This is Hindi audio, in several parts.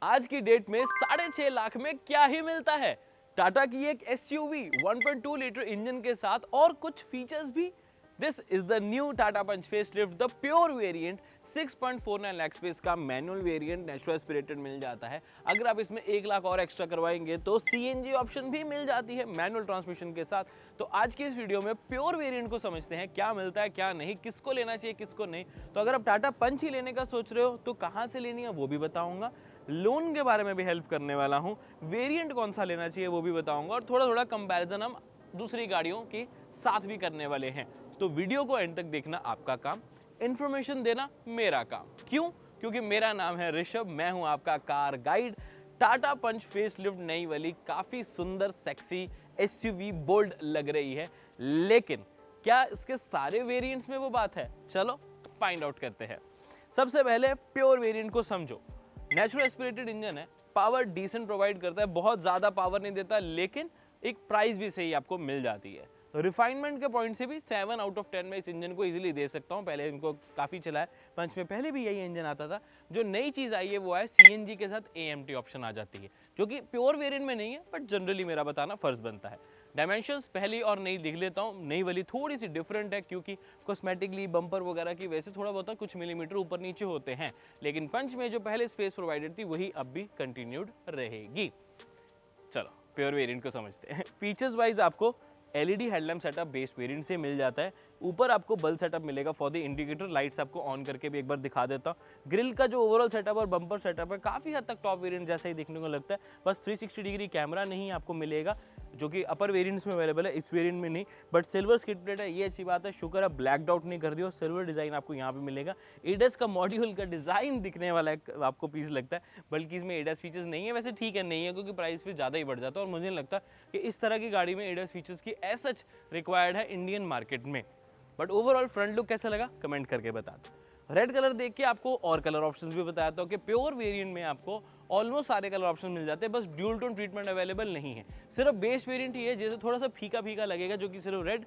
आज की डेट में 6.5 लाख में क्या ही मिलता है। टाटा की एक एसयूवी 1.2 लीटर इंजन के साथ और कुछ फीचर्स भी। This is the new Tata Punch facelift, the pure variant. 6.49 lakh space का मैनुअल वेरिएंट नेचुरल एस्पिरेटेड मिल जाता है। अगर आप इसमें 1 लाख और एक्स्ट्रा करवाएंगे तो सीएनजी ऑप्शन भी मिल जाती है मैनुअल ट्रांसमिशन के साथ। तो आज की इस वीडियो में प्योर वेरिएंट को समझते हैं, क्या मिलता है क्या नहीं, किसको लेना चाहिए किसको नहीं। तो अगर आप टाटा पंच ही लेने का सोच रहे हो तो कहां से लेनी है वो भी बताऊंगा, लोन के बारे में भी हेल्प करने वाला हूं, वेरिएंट कौन सा लेना चाहिए वो भी बताऊंगा, और थोड़ा थोड़ा कंपैरिजन हम दूसरी गाड़ियों के साथ भी करने वाले हैं। तो वीडियो को एंड तक देखना आपका काम, इन्फॉर्मेशन देना मेरा काम। क्यों? क्योंकि मेरा नाम है ऋषभ, मैं हूं आपका car guide. Tata Punch facelift नई वाली काफी सुंदर सेक्सी एसयूवी बोल्ड लग रही है, लेकिन क्या इसके सारे वेरिएंट्स में वो बात है? चलो फाइंड आउट करते हैं। सबसे पहले प्योर वेरिएंट को समझो। नेचुरल एस्पिरेटेड इंजन है, पावर डिसेंट प्रोवाइड करता है, बहुत ज़्यादा पावर नहीं देता, लेकिन एक प्राइस भी सही आपको मिल जाती है। रिफाइनमेंट के पॉइंट से भी 7 आउट ऑफ 10 में इस इंजन को इजीली दे सकता हूँ। पहले इनको काफ़ी चला है, पंच में पहले भी यही इंजन आता था। जो नई चीज़ आई है वो है सीएनजी के साथ एएमटी ऑप्शन आ जाती है, जो कि प्योर वेरिएंट में नहीं है, बट जनरली मेरा बताना फर्ज बनता है। डायमेंशंस पहली और नई लिख लेता हूँ। नई वाली थोड़ी सी डिफरेंट है क्योंकि कॉस्मेटिकली बम्पर वगैरह की वजह से थोड़ा बहुत कुछ मिलीमीटर ऊपर नीचे होते हैं, लेकिन पंच में जो पहले स्पेस प्रोवाइडेड थी वही अब भी कंटिन्यूड रहेगी। चलो प्योर वेरिएंट को समझते हैं। फीचर्स वाइज आपको LED headlamp setup base variant से मिल जाता है। ऊपर आपको बल्ब सेटअप मिलेगा फॉर द इंडिकेटर, लाइट्स आपको ऑन करके भी एक बार दिखा देता हूँ। ग्रिल का जो ओवरऑल सेटअप और बम्पर सेटअप है काफ़ी हद तक टॉप वेरिएंट जैसा ही दिखने को लगता है, बस 360 डिग्री कैमरा नहीं आपको मिलेगा, जो कि अपर वेरिएंट्स में अवेलेबल है, इस वेरिएंट में नहीं। बट सिल्वर स्किड प्लेट है, ये अच्छी बात है, शुक्र है ब्लैक आउट नहीं कर दिया, सिल्वर डिज़ाइन आपको यहाँ पे मिलेगा। एडस का मॉड्यूल का डिज़ाइन दिखने वाला आपको पीस लगता है, बल्कि इसमें एडस फीचर्स नहीं है। वैसे ठीक है, नहीं है क्योंकि प्राइस फिर ज़्यादा ही बढ़ जाता है, और मुझे नहीं लगता कि इस तरह की गाड़ी में एडस फीचर्स की एज सच रिक्वायर्ड है इंडियन मार्केट में। बट ओवरऑल फ्रंट लुक कैसा लगा कमेंट करके बता दो। रेड कलर देख के आपको और कलर ऑप्शंस भी बताता हूँ कि प्योर वेरिएंट में आपको ऑलमोस्ट सारे कलर ऑप्शन मिल जाते हैं, बस ड्यूल टोन ट्रीटमेंट अवेलेबल नहीं है। सिर्फ बेस वेरिएंट ही है जैसे थोड़ा सा फीका फीका लगेगा, जो कि सिर्फ रेड,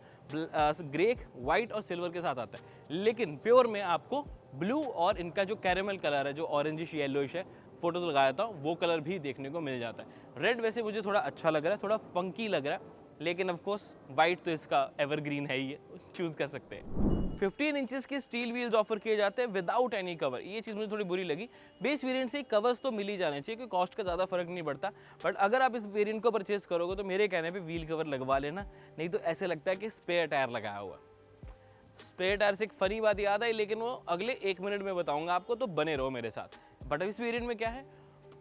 ग्रे, व्हाइट और सिल्वर के साथ आता है। लेकिन प्योर में आपको ब्लू और इनका जो कैरेमल कलर है, जो ऑरेंजिश येलोइश है, फोटोज लगाया था वो कलर भी देखने को मिल जाता है। रेड वैसे मुझे थोड़ा अच्छा लग रहा है, थोड़ा फंकी लग रहा है, लेकिन ऑफ कोर्स वाइट तो इसका एवरग्रीन है ही है, चूज कर सकते हैं। 15 इंचेस के स्टील व्हील्स ऑफर किए जाते हैं विदाउट एनी कवर, ये चीज़ मुझे थोड़ी बुरी लगी। बेस वेरिएंट से कवर्स तो मिल ही जाने चाहिए क्योंकि कॉस्ट का ज़्यादा फर्क नहीं पड़ता, बट अगर आप इस वेरिएंट को परचेज करोगे तो मेरे कहने पे व्हील कवर लगवा लेना, नहीं तो ऐसे लगता है कि स्पेयर टायर लगाया हुआ। स्पेयर टायर से एक फनी बात याद आई, लेकिन वो अगले 1 मिनट में बताऊंगा आपको, तो बने रहो मेरे साथ। बट अब इस वेरिएंट में क्या है,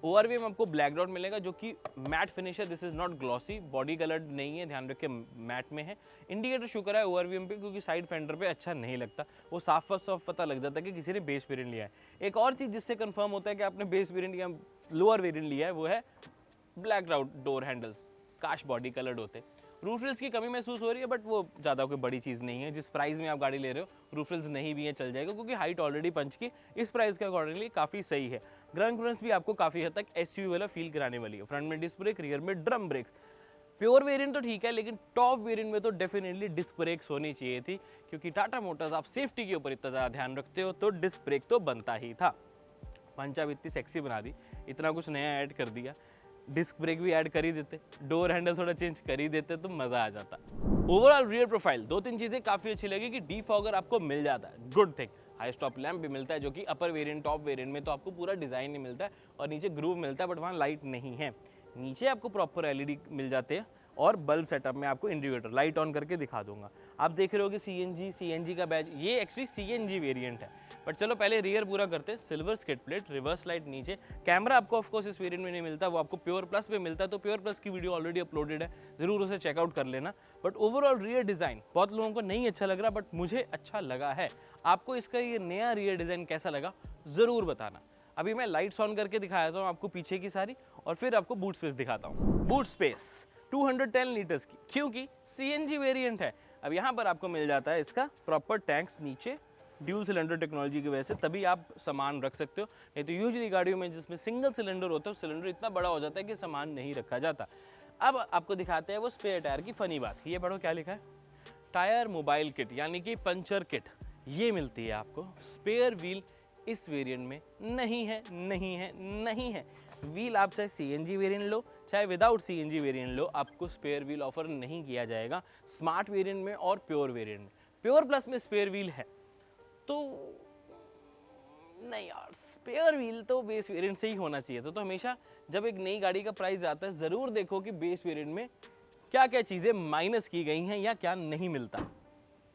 ओवरव्यू में आपको ब्लैक डॉट मिलेगा जो कि मैट फिनिश है, this is not glossy, body coloured नहीं है, ध्यान रखिए मैट में है। इंडिकेटर शुक्र है ओवरव्यू पे, क्योंकि साइड फेंडर पे अच्छा नहीं लगता, वो साफ साफ पता लग जाता है कि किसी ने बेस वेरिएंट लिया है। एक और चीज़ जिससे कंफर्म होता है कि आपने बेस वेरिएंट या लोअर वेरिएंट लिया है वो है ब्लैक डोर हैंडल्स, काश बॉडी कलर्ड होते। रूफ रिल्स की कमी महसूस हो रही है, बट वो ज़्यादा कोई बड़ी चीज़ नहीं है। जिस प्राइस में आप गाड़ी ले रहे हो रूफ रिल्स नहीं भी है चल जाएगा, क्योंकि हाइट ऑलरेडी पंच की इस प्राइस के अकॉर्डिंगली काफ़ी सही है। ग्राउंड क्लियरेंस भी आपको काफ़ी हद तक एसयूवी वाला फील कराने वाली है। फ्रंट में डिस्क ब्रेक, रियर में ड्रम ब्रेक्स। प्योर वेरिएंट तो ठीक है, लेकिन टॉप वेरिएंट में तो डेफिनेटली डिस्क ब्रेक्स होनी चाहिए थी, क्योंकि टाटा मोटर्स आप सेफ्टी के ऊपर इतना ज़्यादा ध्यान रखते हो तो डिस्क ब्रेक तो बनता ही था। पंच आप इतनी सेक्सी बना दी, इतना कुछ नया ऐड कर दिया, डिस्क ब्रेक भी ऐड कर ही देते, डोर हैंडल थोड़ा चेंज कर ही देते तो मज़ा आ जाता। ओवरऑल रियर प्रोफाइल 2-3 चीज़ें काफ़ी अच्छी लगी कि डीफॉगर आपको मिल जाता है, good thing. High stop lamp भी मिलता है, जो कि अपर वेरिएंट टॉप वेरिएंट में तो आपको पूरा डिज़ाइन नहीं मिलता है, और नीचे ग्रूव मिलता है, बट वहाँ लाइट नहीं है। नीचे आपको प्रॉपर एलईडी मिल जाते हैं, और बल्ब सेटअप में आपको इंडिकेटर लाइट ऑन करके दिखा दूंगा। आप देख रहे हो कि सीएनजी का बैच, ये एक्चुअली सीएनजी वेरिएंट है। बट चलो पहले रियर पूरा करते हैं। Silver skid plate, reverse light नीचे, कैमरा आपको ऑफकोर्स इस वेरिएंट में नहीं मिलता, वो आपको प्योर प्लस में मिलता है, तो प्योर प्लस की वीडियो ऑलरेडी अपलोडेड है, जरूर उसे चेकआउट कर लेना। बट ओवरऑल रियर डिज़ाइन बहुत लोगों को नहीं अच्छा लग रहा, बट मुझे अच्छा लगा है। आपको इसका ये नया रियर डिज़ाइन कैसा लगा ज़रूर बताना। अभी मैं लाइट्स ऑन करके दिखाया था आपको पीछे की सारी, और फिर आपको बूट स्पेस दिखाता हूँ। बूट स्पेस 210 लीटर्स की, क्योंकि सीएनजी वेरिएंट है। अब यहाँ पर आपको मिल जाता है इसका प्रॉपर टैंक्स नीचे, ड्यूल सिलेंडर टेक्नोलॉजी की वजह से तभी आप सामान रख सकते हो, नहीं तो यूजुअली गाड़ियों में जिसमें सिंगल सिलेंडर होता है, सिलेंडर इतना बड़ा हो जाता है कि सामान नहीं रखा जाता। अब आपको दिखाते हैं वो स्पेयर टायर की फनी बात। ये पढ़ो क्या लिखा है, टायर मोबाइल किट यानी कि पंचर किट, ये मिलती है आपको। स्पेयर व्हील इस वेरिएंट में नहीं है, नहीं है, नहीं है। व्हील आप चाहे सीएनजी वेरिएंट लो चाहे विदाउट सीएनजी वेरिएंट लो, आपको स्पेयर व्हील ऑफर नहीं किया जाएगा स्मार्ट वेरिएंट में और प्योर वेरिएंट में। प्योर प्लस में स्पेयर व्हील है तो नहीं यार, स्पेयर व्हील तो बेस वेरिएंट से ही होना चाहिए था। तो हमेशा जब एक नई गाड़ी का प्राइस आता है ज़रूर देखो कि बेस वेरिएंट में क्या क्या चीज़ें माइनस की गई हैं या क्या नहीं मिलता।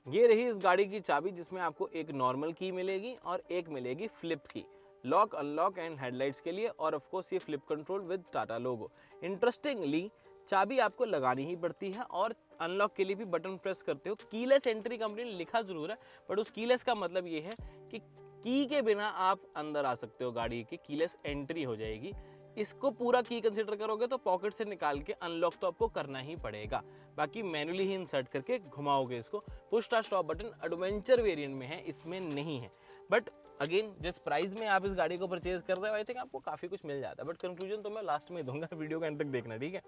ये रही इस गाड़ी की चाबी, जिसमें आपको एक नॉर्मल की मिलेगी और एक मिलेगी फ्लिप की, लॉक अनलॉक एंड हेडलाइट्स के लिए, और ऑफ कोर्स ये flip control with Tata logo. Interestingly चाबी आपको लगानी ही पड़ती है और अनलॉक के लिए भी बटन प्रेस करते हो। कीलेस एंट्री कंपनी ने लिखा जरूर है, बट उस कीलेस का मतलब ये है कि की के बिना आप अंदर आ सकते हो, गाड़ी की कीलेस एंट्री हो जाएगी। इसको पूरा की कंसीडर करोगे तो पॉकेट से निकाल के अनलॉक तो आपको करना ही पड़ेगा, बाकी मैनुअली ही इंसर्ट करके घुमाओगे इसको। Push start stop button adventure variant में है, इसमें नहीं है। बट अगेन जिस प्राइस में आप इस गाड़ी को परचेज कर रहे हो आई थिंक आपको काफ़ी कुछ मिल जाता है, बट कंक्लूजन तो मैं लास्ट में दूंगा, वीडियो का एंड तक देखना, ठीक है।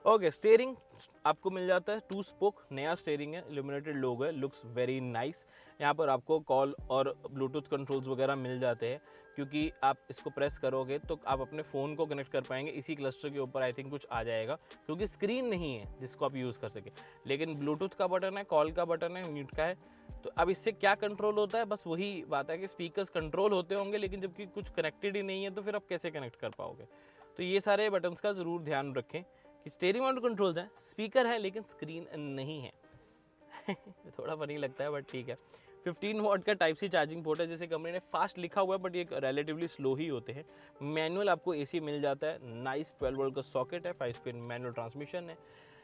ओके, स्टीयरिंग आपको मिल जाता है 2 स्पोक, नया स्टीयरिंग है, इल्यूमिनेटेड लोगो है, लुक्स वेरी नाइस। यहाँ पर आपको कॉल और ब्लूटूथ कंट्रोल्स वगैरह मिल जाते हैं, क्योंकि आप इसको प्रेस करोगे तो आप अपने फ़ोन को कनेक्ट कर पाएंगे। इसी क्लस्टर के ऊपर आई थिंक कुछ आ जाएगा, क्योंकि स्क्रीन नहीं है जिसको आप यूज़ कर सके, लेकिन ब्लूटूथ का बटन है, कॉल का बटन है, म्यूट का है। तो अब इससे क्या कंट्रोल होता है, बस वही बात है कि स्पीकर्स कंट्रोल होते होंगे, लेकिन जबकि कुछ कनेक्टेड ही नहीं है तो फिर आप कैसे कनेक्ट कर पाओगे। तो ये सारे बटन्स का ज़रूर ध्यान रखें कि स्टीयरिंग माउंट कंट्रोल्स हैं, स्पीकर है लेकिन स्क्रीन नहीं है। थोड़ा फनी लगता है बट ठीक है। 15 वॉट का टाइप सी चार्जिंग पोर्ट है, जैसे कंपनी ने फास्ट लिखा हुआ है बट ये रिलेटिवली स्लो ही होते हैं। मैनुअल आपको एसी मिल जाता है, नाइस 12 वोल्ट का सॉकेट है, 5 स्पीड मैनुअल ट्रांसमिशन है।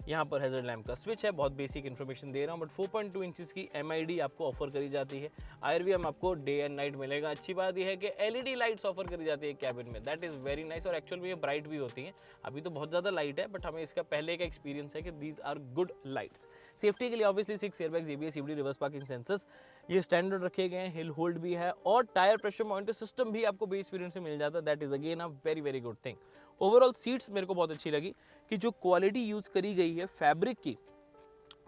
यहाँ पर हैजर्ड लैम्प का स्विच है, बहुत बेसिक इन्फॉर्मेशन दे रहा हूँ, बट 4.2 इंचेस की MID आपको ऑफर करी जाती है। IRVM आपको डे एंड नाइट मिलेगा। अच्छी बात यह है कि LED लाइट्स ऑफर करी जाती है कैबिन में, दैट इज़ वेरी नाइस, और एक्चुअल में ये ब्राइट भी होती हैं। अभी तो बहुत ज़्यादा लाइट है, बट हमें इसका पहले का एक्सपीरियंस है कि these are good lights. Safety के लिए obviously 6 airbags, ABS, CBD, reverse parking sensors ये स्टैंडर्ड रखे गए हैं, हिल होल्ड भी है, और टायर प्रेशर मॉनिटर सिस्टम भी आपको बेस वेरिएंट से मिल जाता है, that is again a very very good thing. Overall seats मेरे को बहुत अच्छी लगी कि जो क्वालिटी यूज करी गई है फैब्रिक की,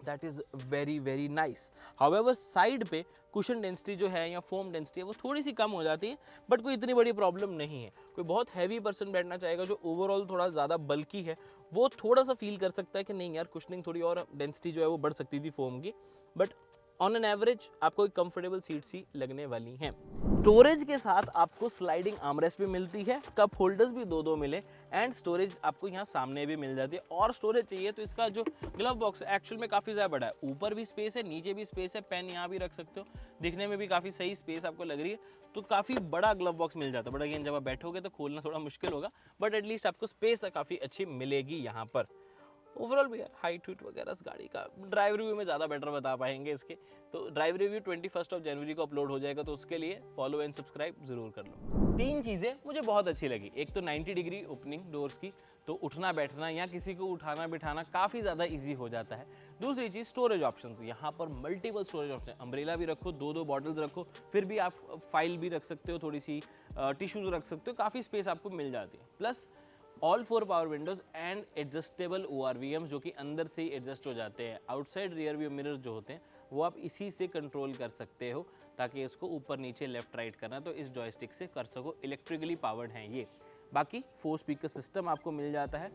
that is very very nice. However side पे कुशन डेंसिटी जो है या फोम डेंसिटी है वो थोड़ी सी कम हो जाती है, बट कोई इतनी बड़ी प्रॉब्लम नहीं है। कोई बहुत हैवी पर्सन बैठना चाहेगा जो ओवरऑल थोड़ा ज़्यादा बल्की है, वो थोड़ा सा फील कर सकता है कि नहीं यार कुशनिंग थोड़ी और डेंसिटी जो है वो बढ़ सकती थी फोम की, बट ऑन एन एवरेज आपको एक कंफर्टेबल सीट सी लगने वाली हैं। स्टोरेज के साथ आपको स्लाइडिंग आर्मरेस्ट भी मिलती है, कप होल्डर्स भी 2-2 मिले, एंड स्टोरेज आपको यहाँ सामने भी मिल जाती है। और स्टोरेज चाहिए तो इसका जो ग्लव बॉक्स एक्चुअल में काफ़ी ज़्यादा बड़ा है, ऊपर भी स्पेस है, नीचे भी स्पेस है, पेन यहाँ भी रख सकते हो, दिखने में भी काफ़ी सही स्पेस आपको लग रही है, तो काफ़ी बड़ा ग्लव बॉक्स मिल जाता है। बट अगेन जब आप बैठोगे तो खोलना थोड़ा मुश्किल होगा, बट एटलीस्ट आपको स्पेस काफ़ी अच्छी मिलेगी यहाँ पर। ओवरऑल भी यार हाइट वीट वगैरह इस गाड़ी का ड्राइव रिव्यू में ज़्यादा बेटर बता पाएंगे इसके, तो ड्राइव रिव्यू 21 जनवरी को अपलोड हो जाएगा, तो उसके लिए फॉलो एंड सब्सक्राइब जरूर कर लो। 3 चीज़ें मुझे बहुत अच्छी लगी, एक तो 90 डिग्री ओपनिंग डोर्स की, तो उठना बैठना या किसी को उठाना बिठाना काफ़ी ज़्यादा ईजी हो जाता है। दूसरी चीज़ स्टोरेज ऑप्शन, यहाँ पर मल्टीपल स्टोरेज ऑप्शन, अम्ब्रेला भी रखो, 2-2 बॉटल्स रखो, फिर भी आप फाइल भी रख सकते हो, थोड़ी सी टिश्यूज रख सकते हो, काफ़ी स्पेस आपको मिल जाती है। Plus all 4 power Windows and adjustable ORVM जो कि अंदर से ही एडजस्ट हो जाते हैं। आउटसाइड रियर व्यू मिरर जो होते हैं वो आप इसी से कंट्रोल कर सकते हो, ताकि इसको ऊपर नीचे लेफ्ट राइट करना तो इस जॉयस्टिक से कर सको, इलेक्ट्रिकली पावर्ड हैं ये। बाकी 4 स्पीकर सिस्टम आपको मिल जाता है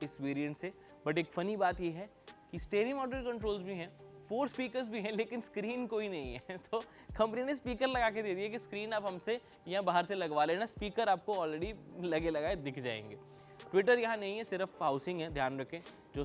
इस वेरिएंट से, बट एक फनी बात ये है कि स्टीयरिंग मॉडल कंट्रोल्स भी हैं, 4 स्पीकर्स भी हैं, लेकिन स्क्रीन कोई नहीं है। तो कंपनी ने स्पीकर लगा के दे दिया कि स्क्रीन आप हमसे या बाहर से लगवा लेना, स्पीकर आपको ऑलरेडी लगे लगाए दिख जाएंगे। ट्विटर यहाँ नहीं है, सिर्फ हाउसिंग है, ध्यान रखें। जो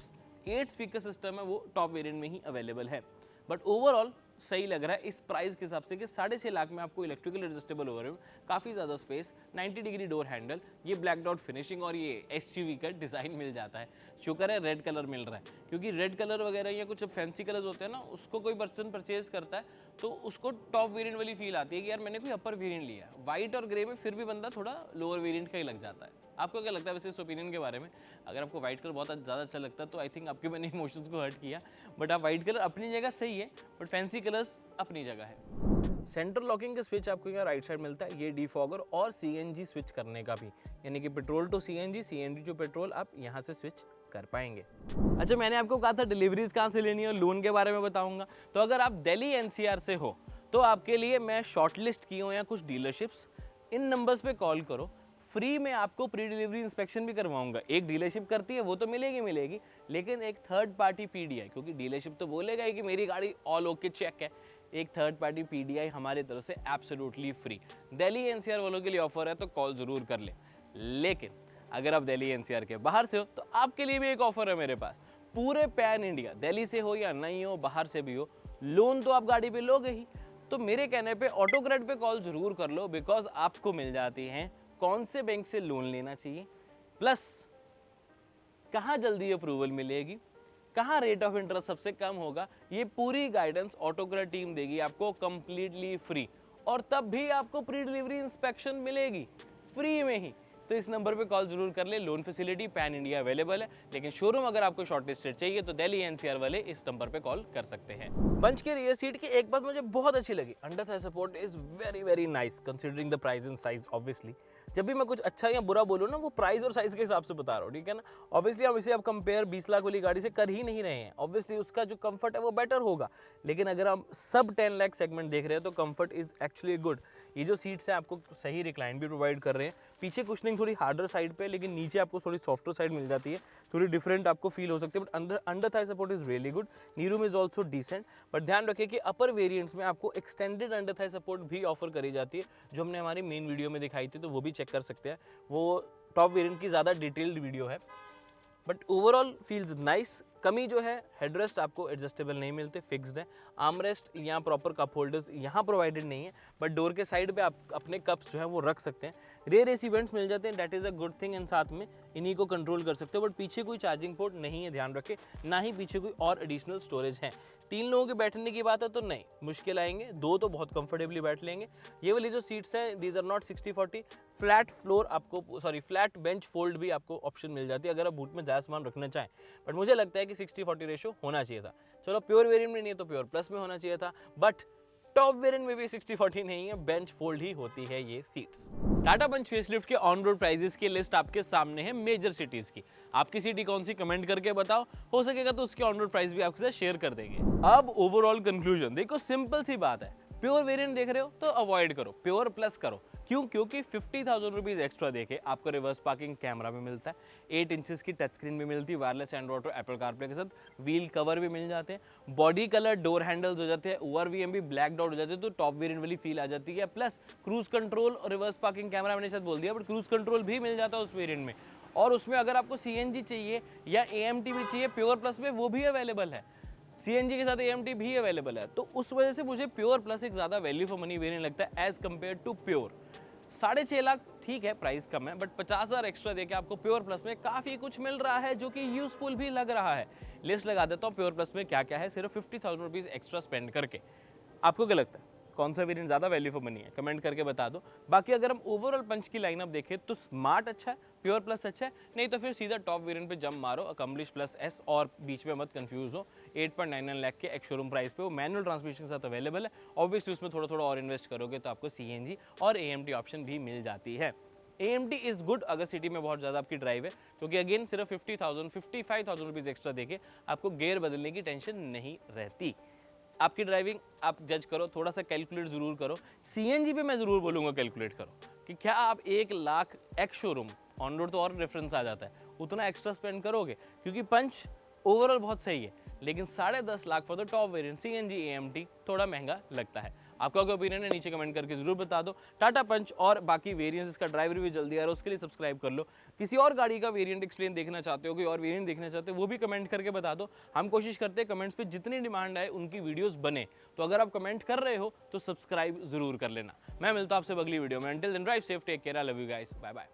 8 स्पीकर सिस्टम है वो टॉप वेरिएंट में ही अवेलेबल है, बट ओवरऑल सही लग रहा है इस प्राइस के हिसाब से कि 6.5 लाख में आपको इलेक्ट्रिकल एडजस्टेबल ओवरव्यू, काफ़ी ज़्यादा स्पेस, 90 डिग्री डोर हैंडल, ये ब्लैक डॉट फिनिशिंग और ये SUV का डिज़ाइन मिल जाता है। शुक्र है रेड कलर मिल रहा है, क्योंकि रेड कलर वगैरह या कुछ फैंसी कलर्स होते हैं ना, उसको कोई पर्सन परचेज करता है तो उसको टॉप वेरिएंट वाली फील आती है कि यार मैंने कोई अपर वेरिएंट लिया। वाइट और ग्रे में फिर भी बंदा थोड़ा लोअर वेरिएंट का ही लग जाता है। आपको क्या लगता है वैसे इस ओपिनियन के बारे में? अगर आपको व्हाइट कलर बहुत ज़्यादा अच्छा लगता है तो आई थिंक आपके मैंने इमोशंस को हर्ट किया, बट आप व्हाइट कलर अपनी जगह सही है, बट फैंसी कलर्स अपनी जगह है। सेंट्रल लॉकिंग का स्विच आपको यहाँ राइट साइड मिलता है, ये डीफॉगर और CNG स्विच करने का भी, यानी कि petrol to CNG, CNG to petrol आप यहाँ से स्विच कर पाएंगे। अच्छा, मैंने आपको कहा था डिलीवरीज कहाँ से लेनी है और लोन के बारे में बताऊंगा, तो अगर आप दिल्ली NCR से हो तो आपके लिए मैं शॉर्टलिस्ट की हूँ या कुछ डीलरशिप्स, इन नंबर्स पे कॉल करो, फ्री में आपको प्री डिलीवरी इंस्पेक्शन भी करवाऊंगा। एक डीलरशिप करती है वो तो मिलेगी, लेकिन एक थर्ड पार्टी पीडीआई, क्योंकि डीलरशिप तो बोलेगा ही कि मेरी गाड़ी ऑल ओके चेक है, एक थर्ड पार्टी पीडीआई हमारी तरफ से एब्सोल्युटली फ्री। दिल्ली एनसीआर वालों के लिए ऑफर है तो कॉल जरूर कर ले। लेकिन अगर आप दिल्ली एनसीआर के बाहर से हो तो आपके लिए भी एक ऑफर है मेरे पास। पूरे पैन इंडिया, दिल्ली से हो या नहीं हो, बाहर से भी हो, लोन तो आप गाड़ी पे लोगे ही। तो मेरे कहने पे ऑटोक्रेडिट पे कॉल जरूर कर लो, बिकॉज आपको मिल जाती हैं कौन से बैंक से लोन लेना चाहिए, प्लस कहाँ जल्दी अप्रूवल मिलेगी, कहाँ रेट ऑफ इंटरेस्ट सबसे कम होगा। ये पूरी गाइडेंस ऑटोक्रेडिट टीम देगी आपको कंप्लीटली फ्री, और तब भी आपको प्री डिलीवरी इंस्पेक्शन मिलेगी फ्री में ही। तो इस नंबर पे कॉल जरूर कर ले। Loan facility pan India available है, लेकिन शोरूम अगर आपको शॉर्ट लिस्टेड चाहिए तो दिल्ली एनसीआर वाले इस नंबर पे कॉल कर सकते हैं। पंच के रियर सीट की एक बात मुझे बहुत अच्छी लगी, under thigh support is very nice considering the price and size. Obviously जब भी मैं कुछ अच्छा या बुरा बोलूँ ना, वो प्राइस और साइज के हिसाब से बता रहा हूँ, ठीक है ना। ऑब्वियसली हम इसे अब कंपेयर 20 लाख वाली गाड़ी से कर ही नहीं रहे हैं, ऑब्वियसली उसका जो कंफर्ट है वो बेटर होगा। लेकिन अगर हम सब 10 लाख सेगमेंट देख रहे हैं तो कंफर्ट इज एक्चुअली गुड। ये जो सीट्स हैं आपको सही रिक्लाइन भी प्रोवाइड कर रहे हैं, पीछे कुशनिंग थोड़ी हार्डर साइड पे, लेकिन नीचे आपको थोड़ी सॉफ्टर साइड मिल जाती है, थोड़ी डिफरेंट आपको फील हो सकती है। But under thigh support is really good, knee room is also decent. But ध्यान रखिए कि अपर वेरिएंट्स में आपको एक्सटेंडेड अंडर थाई सपोर्ट भी ऑफर करी जाती है, जो हमने हमारी मेन वीडियो में दिखाई थी, तो वो भी चेक कर सकते हैं। वो टॉप वेरिएंट की ज़्यादा डिटेल्ड वीडियो है। But overall feels nice. कमी जो है, हेडरेस्ट आपको एडजस्टेबल नहीं मिलते, फिक्स्ड है। आर्मरेस्ट या प्रॉपर कप होल्डर्स यहाँ प्रोवाइडेड नहीं है, बट डोर के साइड पे आप अपने कप्स जो है वो रख सकते हैं। रेयर एसी वेंट्स मिल जाते हैं, that is a good thing, and साथ में इन्हीं को कंट्रोल कर सकते हो। बट पीछे कोई चार्जिंग पोर्ट नहीं है, ध्यान रखें, ना ही पीछे कोई और एडिशनल स्टोरेज है। 3 लोगों के बैठने की बात है तो नहीं, मुश्किल आएंगे, 2 तो बहुत कंफर्टेबली बैठ लेंगे। ये वाली जो सीट्स हैं, these are not 60-40, flat floor आपको फ्लैट बेंच फोल्ड भी आपको ऑप्शन मिल जाती है अगर आप बूट में ज़्यादा सामान रखना चाहें। बट मुझे लगता है कि 60-40 रेशो होना चाहिए था। चलो प्योर वेरिएंट में नहीं है तो प्योर प्लस में होना चाहिए था, बट टॉप वेरिएंट में भी 60-40 नहीं है, बेंच फोल्ड ही होती है ये सीट्स। टाटा पंच फेसलिफ्ट के ऑन रोड प्राइजेस की लिस्ट आपके सामने है मेजर सिटीज की। आपकी सिटी कौन सी, कमेंट करके बताओ, हो सकेगा तो उसके ऑन रोड प्राइस भी आपके साथ शेयर कर देंगे। अब ओवरऑल कंक्लूजन देखो, सिंपल सी बात है, प्योर वेरिएंट देख रहे हो तो अवॉइड करो, प्योर प्लस करो। क्यों? क्योंकि 50,000 रुपीज एक्स्ट्रा देके आपको रिवर्स पार्किंग कैमरा भी मिलता है, 8 इंचेस की टच स्क्रीन भी मिलती है, wireless Android auto Apple CarPlay के साथ, व्हील कवर भी मिल जाते हैं, बॉडी कलर डोर हैंडल्स हो जाते हैं, ओआरवीएम भी ब्लैक डॉट हो जाते हैं, तो टॉप वेरिएंट वाली फील आ जाती है। प्लस क्रूज कंट्रोल और रिवर्स पार्किंग कैमरा मैंने शायद बोल दिया, बट क्रूज कंट्रोल भी मिल जाता है उस वेरिएंट में। और उसमें अगर आपको सीएनजी चाहिए या एएमटी भी चाहिए प्योर प्लस में, वो भी अवेलेबल है, सीएनजी के साथ एएमटी भी अवेलेबल है। तो उस वजह से मुझे प्योर प्लस एक ज़्यादा वैल्यू फॉर मनी वेरिएंट लगता है as compare to pure. 6.5 lakh ठीक है, प्राइस कम है, बट 50,000 एक्स्ट्रा देके आपको प्योर प्लस में काफ़ी कुछ मिल रहा है, जो कि यूजफुल भी लग रहा है। लिस्ट लगा देता हूँ प्योर प्लस में क्या क्या है, सिर्फ 50,000 रुपीज़ एक्स्ट्रा स्पेंड करके। आपको क्या लगता है, कौन सा वेरिएंट ज़्यादा वैल्यू फॉर मनी है? कमेंट करके बता दो। बाकी अगर हम ओवरऑल पंच की लाइनअप देखें तो स्मार्ट अच्छा है, प्योर प्लस अच्छा है, नहीं तो फिर सीधा टॉप वेरिएंट पे जंप मारो, अकम्प्लिश प्लस एस, और बीच में मत कंफ्यूज हो। 8.99 लाख के एक शोरूम प्राइस पे वो मैनुअल ट्रांसमिशन के साथ अवेलेबल है। ऑब्वियसली उसमें थोड़ा थोड़ा और इन्वेस्ट करोगे तो आपको सीएनजी और एएमटी ऑप्शन भी मिल जाती है। AMT इज गुड अगर सिटी में बहुत ज़्यादा आपकी ड्राइव है, क्योंकि अगेन सिर्फ 55,000 रुपीज़ एक्स्ट्रा देके आपको गेयर बदलने की टेंशन नहीं रहती। आपकी ड्राइविंग आप जज करो, थोड़ा सा कैलकुलेट ज़रूर करो। सीएनजी पे मैं ज़रूर बोलूँगा कैलकुलेट करो कि क्या आप 1 lakh ex showroom, on road तो और रेफरेंस आ जाता है, उतना एक्स्ट्रा स्पेंड करोगे? क्योंकि पंच ओवरऑल बहुत सही है, लेकिन 10.5 lakh for the top variant CNG AMT थोड़ा महंगा लगता है। आपका क्या ओपिनियन है नीचे कमेंट करके जरूर बता दो। टाटा पंच और बाकी वेरिएंट्स, इसका ड्राइव रिव्यू जल्दी आ रहा है, उसके लिए सब्सक्राइब कर लो। किसी और गाड़ी का वेरिएंट एक्सप्लेन देखना चाहते हो, कोई और वेरिएंट देखना चाहते हो, वो भी कमेंट करके बता दो। हम कोशिश करते हैं कमेंट्स पे जितनी डिमांड आए उनकी वीडियोस बने। तो अगर आप कमेंट कर रहे हो तो सब्सक्राइब जरूर कर लेना। मैं मिलता हूं आपसे अगली वीडियो में। Until then drive safe, take care, I love you guys, bye bye.